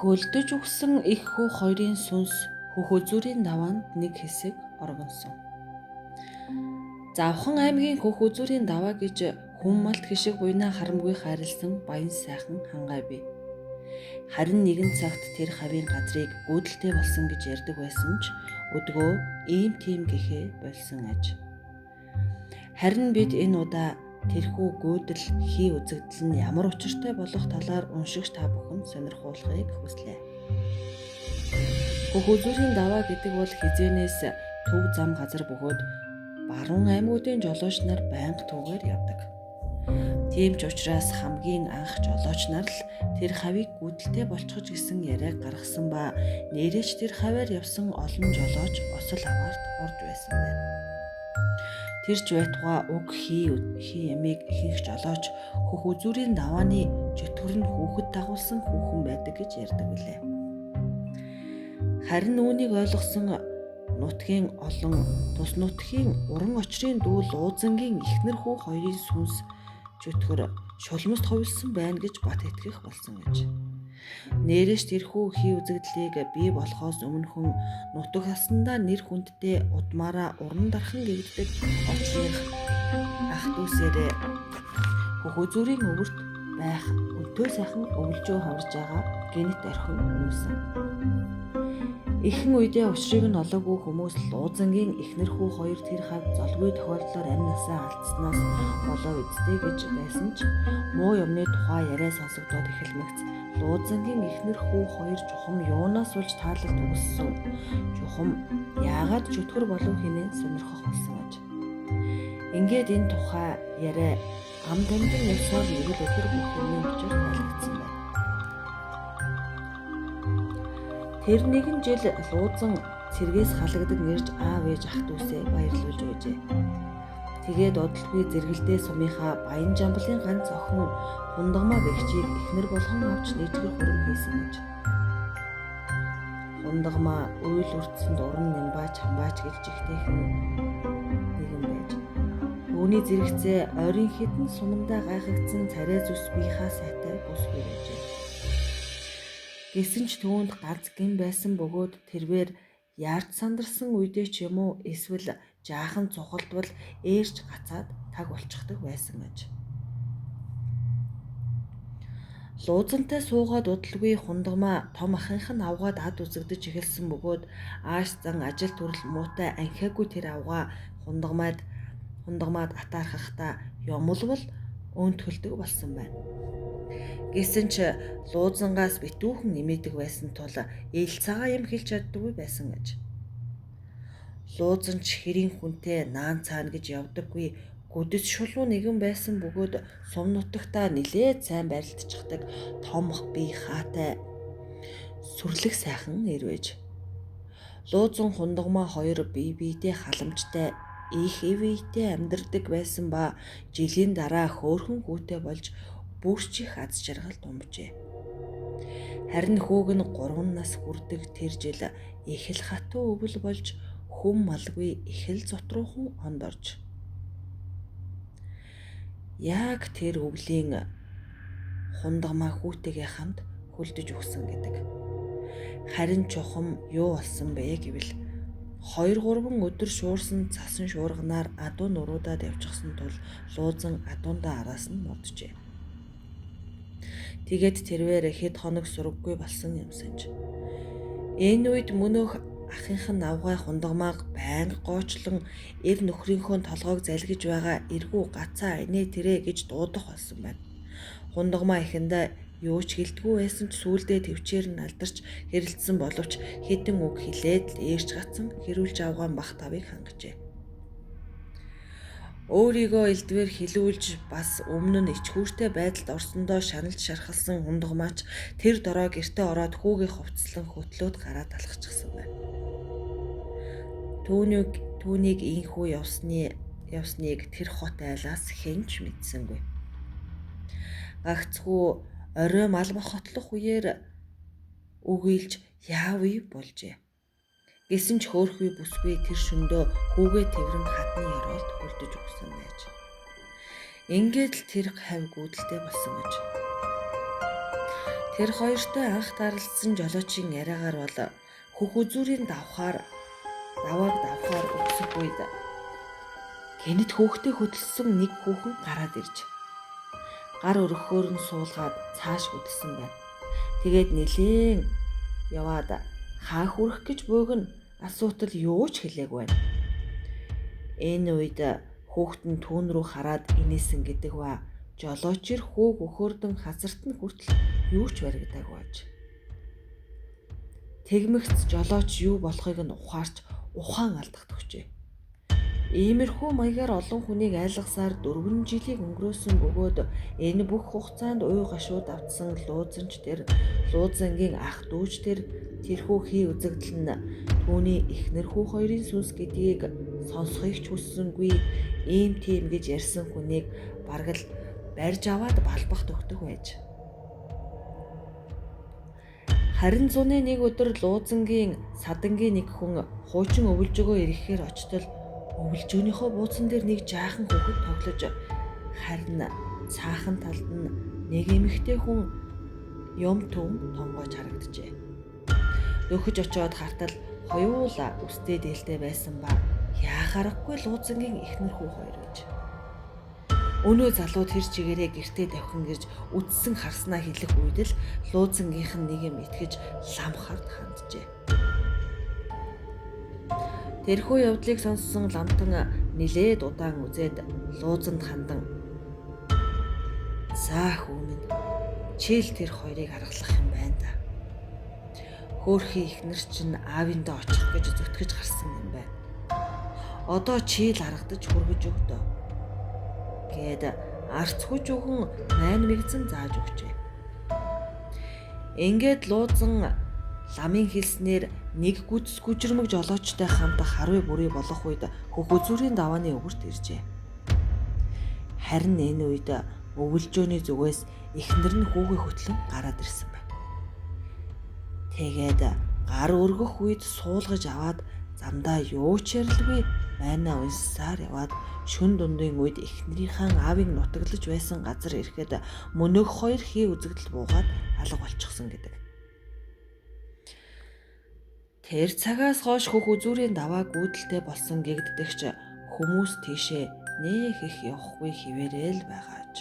Хөлдөж өгсөн их хүү хоёрын сүнс хөхөзүүрийн даваанд нэг хэсэг оргонсон. Завхан аймгийн хөхөзүүрийн даваа гэж хүммалт хишиг буйнаа харамгүй хайрлсан баян сайхан хангай бий. Харин нэгэн цагт тэр хавийн газрыг гүйдэлтэй болсон гэж ярьдаг байсан ч өдгөө ийм тийм гэхээ болсон аж. Харин бид энэ удаа тэрхүү гүйдэл хий үзэгдэл нь ямар учиртай болох талаар уншигч та бүхэн сонирхуулахыг хүслээ. Хөхөзүүрийн даваа гэдэг бол хизээнээс төв зам газар бөгөөд баруун аймагуудын жолооч нар байнга түүгээр явдаг. Тийм ч учраас хамгийн анх жолооч нар л тэр хавийг гүйдэлтэй болчихж гэсэн яриаг гаргасан ба нэрэж тэр хаваар явсан олон жолооч осол аваарт орж байсан байна. Тэрч байтугай уг хий ямиг ихэнх жолооч хөхөзүүрийн давааны жөтгөр нь хүүхэд дагуулсан хүүхэн байдаг гэж ярьдаг билээ. Харин үүнийг ойлгосон нутгийн олон тус нутгийн уран очрын дүү Луузангийн эхнэр хүү хоёрын сүнс жөтгөр шулмаст хувилсан байна гэж бат итгэх болсон гэж. Нэрэж тэрхүү хий үзэгдлийг бий болохоос өмнөхөн нутаг хаснандаа нэр хүндтэй удмаараа уран дархан гэгддэг очрын ах дүүсээрээ хөхөзүүрийн өвөрт байх өнтөө сайхан өвлжөө хаварж байгаа гэнэт орхин нүүсэн. Ихэнх үедээ учрыг нь олоогүй хүмүүс Луузангийн эхнэр хүү хоёр тэр хав золгүй тохиолдлоор амь насаа алдснаас болоо үздэй гэж байсан ч муу юмны тухай яриа сонсогдоод эхэлмэгц Луузангийн эхнэр хүү хоёр чухам юунаас болж таалалт өгсөн чухам яагаад чөтгөр болов хэмээн сонирхох болсон аж. Ингээд энэ тухай яриа ам дамжин ёсоор нэг л өдөр бүх юмны учир таалагдсан байна. Тэр нэгэн жил Луузан цэргээс халагдаг нэрж аав ээж ах дүүсээ баярлуулж байжээ. Тэгээд удалгүй зэрэгэлдээ сумынхаа баян жамблын ганц охин Хундагмаа бэгчийг эхнэр болгон авч нийтгэр хөрөм хийсэн гэж. Хундагмаа үйл үрдсэнд уран нэмбаач хамбаач гэж жигтэйхэн нэгэн байж. Үүний зэрэгцээ ойрын хідэн сумандаа гайхагдсан царай зүс бийхаа сайтай бүсгүй байжээ. Гэсэн ч түүнд ганц гин байсан бөгөөд тэрвэр яарч сандарсан үедээ ч юм уу эсвэл жаахан цухалдвал ээрч гацаад таг болчихдог байсан гэж. Луузантай суугаад удалгүй Хундагмаа том ахынх нь авгаад ад үзэгдэж эхэлсэн бөгөөд ааш зан ажил төрөл муутай анхаагүй тэр авгаа Хундагмаад атаархахдаа юмулвал өөнтгөлдөг болсон байна. Гэсэн ч Луузангаас битүүхэн нэмээдэг байсан тул ил цагаа юм хэлж чаддаггүй байсан гэж. Луузан ч хэрийн хүнтэй наан цаана гэж явдаггүй гүдэс шулуу нэгэн байсан бөгөөд сум нутагтаа нилээд сайн барилдчихдаг том бие хаатай сүрлэг сайхан эр байж. Луузан Хундагмаа хоёр бие биедээ халамжтай их ивэйтэй амьдардаг байсан ба жилийн дараа хөөрхөн хүүтэй болж бүрчих аз жаргал думжээ. Харин хүүг нь 3 нас хүрдэг тэр жил их л хатуу өвөл болж хүм малгүй их л зотруухан онд орж. Яг тэр өвлийн Хундагмаа хүүтэйгээ хамт хөлдөж өгсөн гэдэг. Харин чухам юу болсон бэ гэвэл 2-3 өдөр шуурсан цасан шуурганаар адуу нуруудаад явчихсан тул Луузан адуундаа араас нь морджээ. Тэгээд тэрвэр хэд хоног сураггүй болсон юмсанж. Энэ үед мөнөөх ахынх нь авгай Хундагмааг байнга гоочлон эр нөхрийнхөө толгойг залгиж байгаа эргүү гацаа инээ тэрэ гэж дуудах болсон байна. Хундагмаа ихэндээ юу ч хэлдэггүй байсан ч сүүлдээ төвчээр нь алдарч хэрэлдсэн боловч хэдэн үг хэлээд л ээрч гацсан хэрүүлж авгаан бах тавыг хангажээ. Өөрийгөө элдвэр хилүүлж бас өмнө нь ичгүүртэй байдалд орсондоо шаналж шархалсан Хундагмаач тэр дороо гэртээ ороод хүүгээ хувцслан хөтлөөд гараад алхачихсан байна. Түүнийг ийхүү явсныг тэр хот айлаас хэнч мэдсэнгүй. Гагцхүү орой мал бохотлох үеэр өгөөлж яавь болжээ. Гэсэн ч хөөрхий бүсгүй тэр шөндөө хүүгээ тэрэн хадны ёроолд хөлдөж өгсөн байж. Ингээд л тэр хавь гүйдэлтэй болсон гэж. Тэр хоёртой анх тааралдсан жолоочийн яриагаар бол хөх үзүүрийн давхаар өгсөх үед гэнэт хүүхдээ хөдөлсөн нэг хүүхэн гараад ирж гар өргөхөөр нь суулгаад цааш хөдөлсөн байна. Тэгээд нилээн яваад хаа хүрэх гэж бууг нь асуутал юу ч хэлээгүй байна. Энэ үед хүүхэд нь түүн рүү хараад инээсэн гэдэг ба жолоочир хүүг өхөөрдөн хазарт нь хүртэл юу ч баригдаагүй аж. Тэгмэгц жолооч юу болохыг нь ухаарч ухаан алдахт өгчээ. Иймэрхүү маягаар олон хүнийг айлгасаар 4 жилийг өнгөрөөсөн бөгөөд энэ бүх хугацаанд уй гашууд автсан луузангийн ах дүүч тэрхүү хий үзэгдэл нь түүний эхнэр хүү хоёрын сүнс гэдгийг сонсхийг ч хүссэнгүй ийм тийм гэж ярьсан хүнийг бараг л барьж аваад балбахт өгдөг байж. Харин зуны нэг өдөр луузангийн садангийн нэг хүн хуучин өвөлжөгөө ирэхээр очтол өвөлжөөнийхөө бууцан дээр нэг жаахан хүүхэд тоглож харин цаахан талд нь нэг эмэгтэй хүн юм түн тонгоож харагджээ. Дөхөж очиод хартал хоёулаа үстэй дээлтэй байсан ба яахаарахгүй луузангийн эхнэр хүү хоёр гэж. Өнөө залуу тэр чигээрээ гэртээ давхин гэрж үдсэн харснаа хэлэх үед л луузангийнх нь нэг юм итгэж ламхард ханджээ. Тэрхүү явдлыг сонссон ламтан нилээд удаан үзээд луузанд хандан "За хүү минь, чи л тэр хоёрыг аргалах юм байна да. Хөөхий ихнэр чинь аавындаа очих гэж зүтгэж гарсан юм байна. Одоо чи л аргадаж хүргэж өгдөө" гээд арц хүч өгөн майн мэгзэн зааж өгчээ. Ингээд луузан ламын хэлснээр нэг гүжрмэг жолоочтой хамт харвай бүрий болох үед хөх үзүүрийн давааны өвөрт иржээ. Харин энэ үед өвөлжөөний зүгээс эхнэр нь хүүгээ хөтлөн гараад ирсэн байна. Тэгээд гар өргөх үед суулгаж аваад замдаа юу ч ярилгүй майнаа унссаар яваад шүн дундын үед эхнэрийнхээ аавыг нутаглаж байсан газар ирэхэд мөнөөх хоёр хий үзэгдэл буугаад алга болчихсон гэдэг. Тэр цагаас хойш хөх үзүүрийн даваа гүйдэлтэй болсон гэгддэгч хүмүүс тийшээ нээх их явахгүй хിവэрэл байгааж.